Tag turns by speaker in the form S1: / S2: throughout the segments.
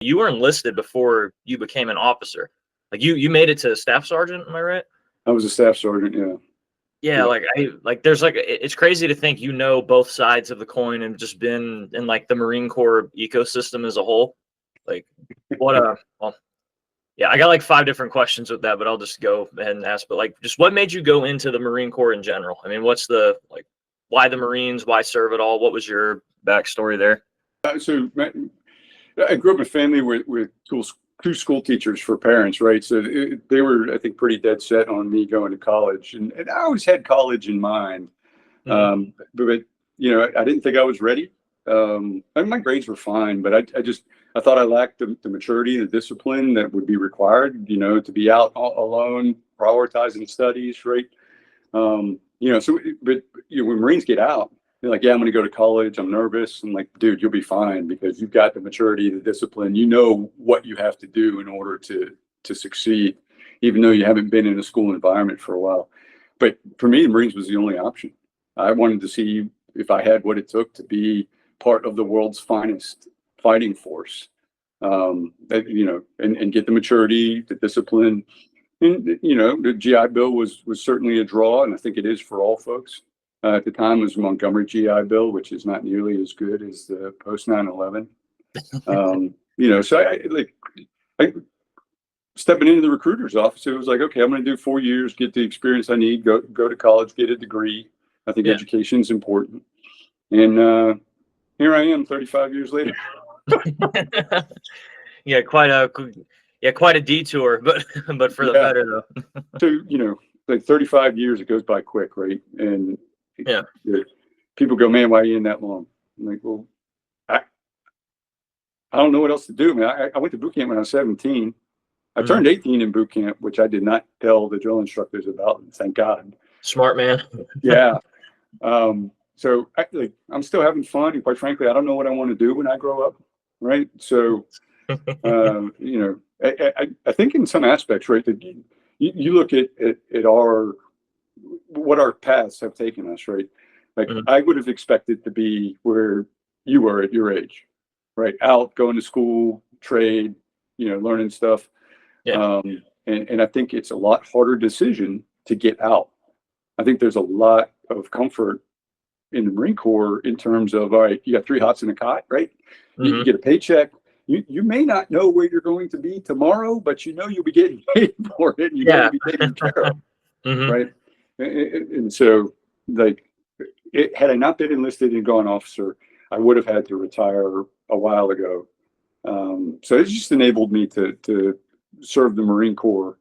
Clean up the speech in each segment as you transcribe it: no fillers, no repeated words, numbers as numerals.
S1: You were enlisted before you became an officer. Like you made it to staff sergeant, am I right?
S2: I was a staff sergeant. Yeah.
S1: Yeah,
S2: Yeah.
S1: like there's like it's crazy to think you know both sides of the coin and just been in like the Marine Corps ecosystem as a whole. Like what well, yeah, I got like 5 different questions with that, but I'll just go ahead and ask. But like just what made you go into the Marine Corps in general? I mean, what's the like why the Marines, why serve at all? What was your backstory there?
S2: I grew up in a family with two school teachers for parents, right? So they were, I think, pretty dead set on me going to college, and I always had college in mind.
S1: Mhm.
S2: But I didn't think I was ready. And my grades were fine, but I thought I lacked the maturity, the discipline that would be required, to be out alone, prioritizing studies, right? But when Marines get out, they're like, yeah, I'm going to go to college. I'm nervous. I'm like, dude, you'll be fine because you've got the maturity, the discipline. You know what you have to do in order to succeed, even though you haven't been in a school environment for a while. But for me, the Marines was the only option. I wanted to see if I had what it took to be part of the world's finest fighting force. And get the maturity, the discipline. And, the GI Bill was certainly a draw, and I think it is for all folks. At the time, it was Montgomery GI Bill, which is not nearly as good as the post 9/11. So I stepping into the recruiter's office, it was like, okay, I'm going to do 4 years, get the experience I need, go to college, get a degree. I think
S1: Yeah.
S2: education is important, and here I am, 35 years later.
S1: Yeah, quite a detour, but for the
S2: Yeah.
S1: better though.
S2: So, like 35 years, it goes by quick, right? And
S1: Yeah.
S2: people go, man, why are you in that long? I'm like, well, I, I don't know what else to do, man. I went to boot camp when I was 17. I turned 18 in boot camp, which I did not tell the drill instructors about, thank God.
S1: Smart man.
S2: Yeah. So I'm still having fun, and quite frankly, I don't know what I want to do when I grow up, right? So, I think in some aspects, right, that you look at what our paths have taken us, right? Like
S1: Mhm.
S2: I would have expected to be where you were at your age, right? Out going to school, trade, learning stuff.
S1: Yeah.
S2: And I think it's a lot harder decision to get out. I think there's a lot of comfort in the Marine Corps in terms of, all right, you got 3 hots in a cot, right? You
S1: Hmm.
S2: get a paycheck. You may not know where you're going to be tomorrow, but you'll be getting paid for it, and
S1: Yeah.
S2: you'll be taken care of,
S1: Hmm.
S2: right? And so, like, had I not been enlisted and gone officer, I would have had to retire a while ago. So it's just enabled me to serve the Marine Corps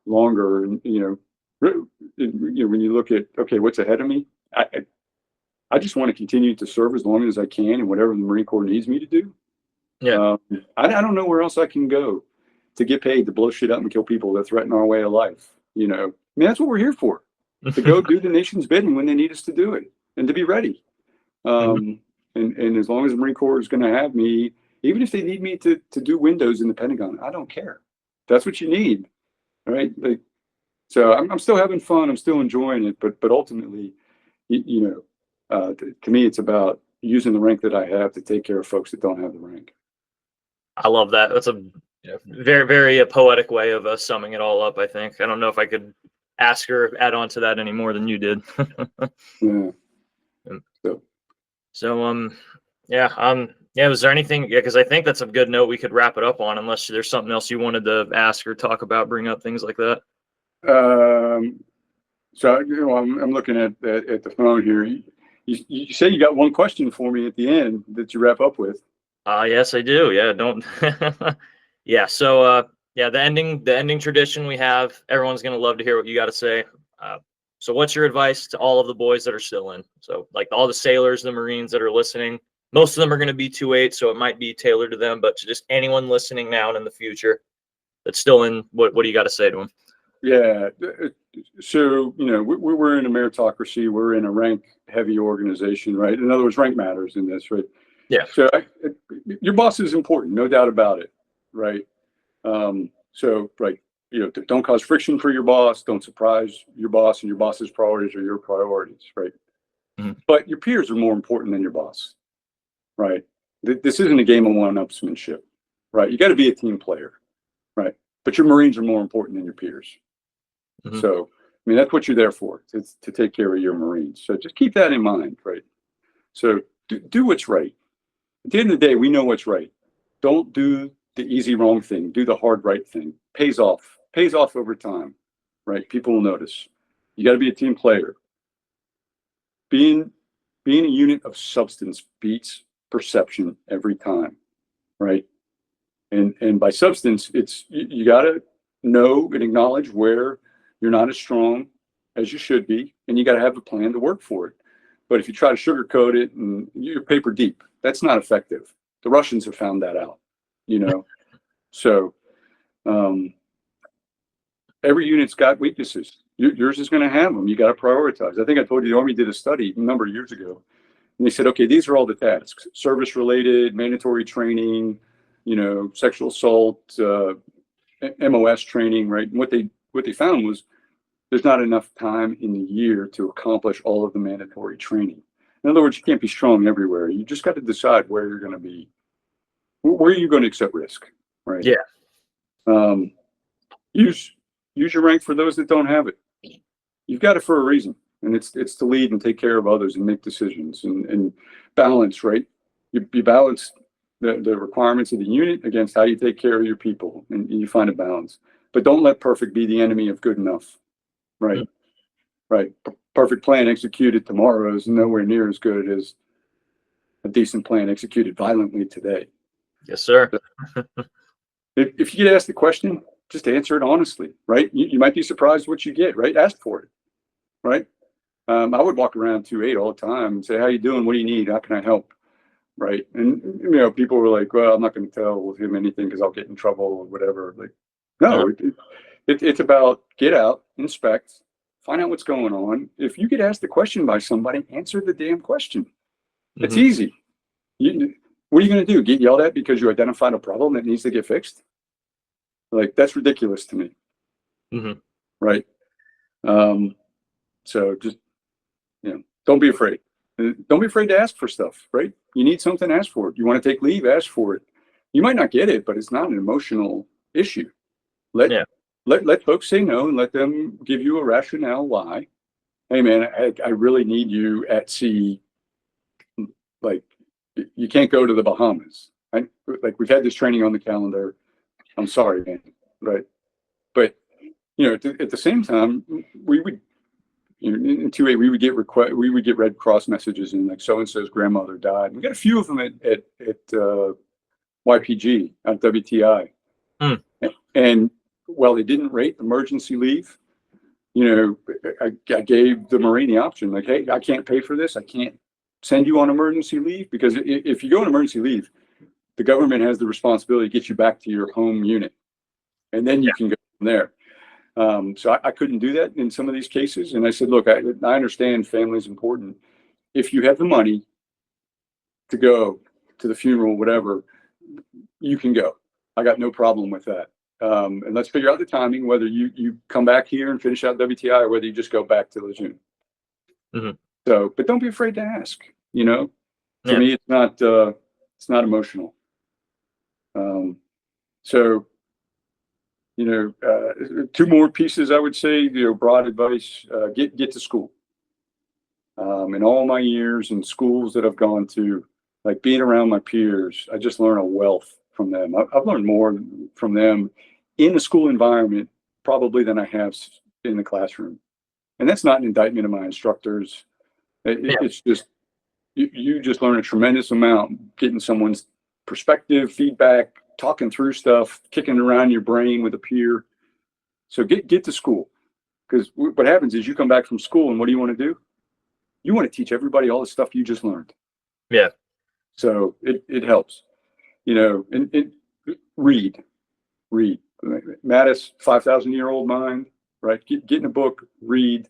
S2: longer. And when you look at, okay, what's ahead of me, I just want to continue to serve as long as I can, and whatever the Marine Corps needs me to do.
S1: Yeah.
S2: I don't know where else I can go to get paid to blow shit up and kill people that threaten our way of life. I mean, that's what we're here for, to go do the nation's bidding when they need us to do it and to be ready.
S1: Mhm.
S2: And as long as the Marine Corps is going to have me, even if they need me to do windows in the Pentagon, I don't care. That's what you need, right? So I'm still having fun. I'm still enjoying it, but ultimately, to me, it's about using the rank that I have to take care of folks that don't have the rank.
S1: I love that. That's a very, very poetic way of summing it all up, I think. I don't know if I could ask or add on to that any more than you did.
S2: Yeah.
S1: And
S2: So
S1: so, yeah, was there anything, yeah, because I think that's a good note we could wrap it up on, unless there's something else you wanted to ask or talk about, bring up, things like that.
S2: um, I'm looking at the phone here. You say you got one question for me at the end that you wrap up with.
S1: Yes, I do. Yeah, don't. Yeah. So, yeah, the ending tradition we have. Everyone's gonna love to hear what you got to say. Uh, so, what's your advice to all of the boys that are still in? So, like all the sailors, the Marines that are listening. Most of them are gonna be 2/8, so it might be tailored to them. But to just anyone listening now and in the future that's still in, what do you got to say to them?
S2: Yeah. So, we're in a meritocracy. We're in a rank heavy organization, right? In other words, rank matters in this, right?
S1: Yeah.
S2: So your boss is important, no doubt about it, right? So, right, don't cause friction for your boss. Don't surprise your boss, and your boss's priorities are your priorities, right?
S1: Mhm.
S2: But your peers are more important than your boss, right? This isn't a game of one-upsmanship. right? You got to be a team player, right? But your Marines are more important than your peers.
S1: Mhm.
S2: So, I mean, that's what you're there for, to take care of your Marines. So just keep that in mind, right? So do what's right. At the end of the day, we know what's right. Don't do the easy wrong thing. Do the hard right thing. Pays off. Pays off over time, right? People will notice. You got to be a team player. Being a unit of substance beats perception every time, right? And by substance, it's you got to know and acknowledge where you're not as strong as you should be, and you got to have a plan to work for it. But if you try to sugarcoat it and you're paper deep, that's not effective. The Russians have found that out, you know. So um, every unit's got weaknesses. Yours is going to have them. You got to prioritize. I think I told you the Army did a study a number of years ago, and they said, okay, these are all the tasks: service-related, mandatory training, you know, sexual assault, MOS training, right? And what they found was there's not enough time in the year to accomplish all of the mandatory training. In other words, you can't be strong everywhere. You just got to decide where you're going to be, where are you going to accept risk, right?
S1: Yeah.
S2: Um, use use your rank for those that don't have it. You've got it for a reason, and it's to lead and take care of others and make decisions and balance, right? You balance the requirements of the unit against how you take care of your people, and you find a balance. But don't let perfect be the enemy of good enough, right?
S1: Mm.
S2: Right. Perfect plan executed tomorrow is nowhere near as good as a decent plan executed violently today.
S1: Yes, sir.
S2: If you get asked the question, just answer it honestly, right? You might be surprised what you get, right? Ask for it, right? I would walk around 2-8 all the time and say, "How you doing? What do you need? How can I help?" Right? And you know, people were like, "Well, I'm not going to tell him anything because I'll get in trouble or whatever." Like, no, it's about get out, inspect, find out what's going on. If you get asked a question by somebody, answer the damn question. It's
S1: Mhm.
S2: easy. What are you going to do? Get yelled at because you identified a problem that needs to get fixed? Like, that's ridiculous to me,
S1: Mhm.
S2: right? Um, so just, you know, don't be afraid. Don't be afraid to ask for stuff, right? You need something, ask for it. You want to take leave, ask for it. You might not get it, but it's not an emotional issue. Let
S1: Yeah.
S2: let folks say no and let them give you a rationale why. Hey man, I really need you at sea. Like, you can't go to the Bahamas. Like, we've had this training on the calendar. I'm sorry, man. Right. But, you know, at the same time, we would, you know, in 2A, we would get Red Cross messages and like so-and-so's grandmother died. We got a few of them at YPG, at WTI.
S1: Mm.
S2: And while they didn't rate emergency leave, you know, I gave the Marine the option, like, hey, I can't pay for this. I can't send you on emergency leave, because if you go on emergency leave, the government has the responsibility to get you back to your home unit, and then you can go from there. So I couldn't do that in some of these cases. And I said, look, I understand family is important. If you have the money to go to the funeral, whatever, you can go. I got no problem with that. And let's figure out the timing, whether you come back here and finish out WTI or whether you just go back to Lejeune.
S1: Mhm.
S2: So, but don't be afraid to ask, you know, to
S1: Yeah.
S2: me, it's not emotional. So, you know, two more pieces I would say, you know, broad advice, get to school. In all my years in schools that I've gone to, like being around my peers, I just learn a wealth from them. I've learned more from them in the school environment probably than I have in the classroom. And that's not an indictment of my instructors.
S1: Yeah.
S2: It's just, you just learn a tremendous amount getting someone's perspective, feedback, talking through stuff, kicking around your brain with a peer. So get to school, because what happens is you come back from school and what do you want to do? You want to teach everybody all the stuff you just learned.
S1: Yeah.
S2: So it helps, you know, and read. Mattis, 5,000-year-old mind, right? Get in a book, read.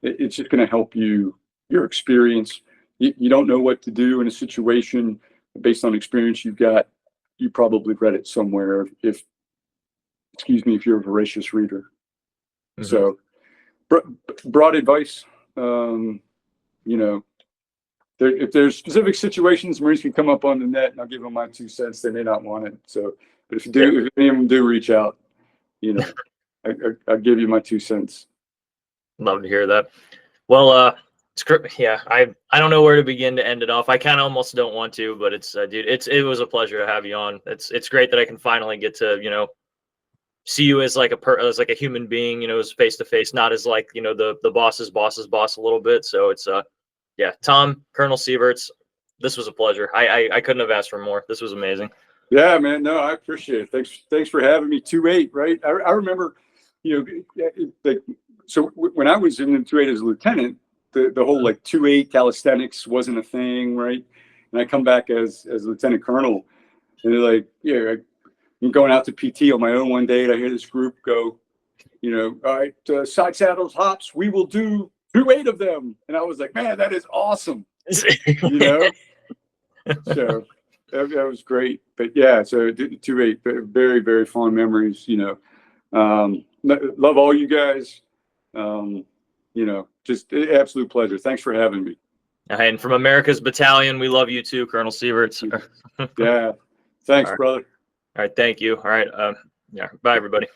S2: It's just going to help you, your experience. You don't know what to do in a situation based on experience you've got. You probably read it somewhere excuse me, if you're a voracious reader.
S1: Mhm.
S2: So broad advice, you know, if there's specific situations, Marines can come up on the net and I'll give them my 2 cents. They may not want it. So But if any of them do reach out, you know, I'll give you my 2 cents.
S1: Love to hear that. Well, yeah, I don't know where to begin to end it off. I kind of almost don't want to, but it's dude, it was a pleasure to have you on. It's great that I can finally get to, you know, see you as like as like a human being, you know, as face to face, not as like, you know, the boss's boss's boss a little bit. So it's yeah, Tom, Colonel Sieverts, this was a pleasure. I couldn't have asked for more. This was amazing.
S2: Yeah, man. No, I appreciate it. Thanks for having me. 2-8, right? I remember, you know, like, so when I was in the 2-8 as a lieutenant, the whole like 2-8 calisthenics wasn't a thing, right? And I come back as lieutenant colonel, and they're like, yeah, I'm going out to PT on my own one day, and I hear this group go, you know, all right, side saddles, hops, we will do 2-8 of them, and I was like, man, that is awesome, you know. So that was great. But yeah, so 2-8, very, very fond memories, you know. Love all you guys. You know, just absolute pleasure. Thanks for having me.
S1: And from America's Battalion, we love you too, Colonel Sieverts.
S2: Yeah. Thanks,
S1: All right.
S2: brother.
S1: All right, thank you. All right, yeah, bye everybody.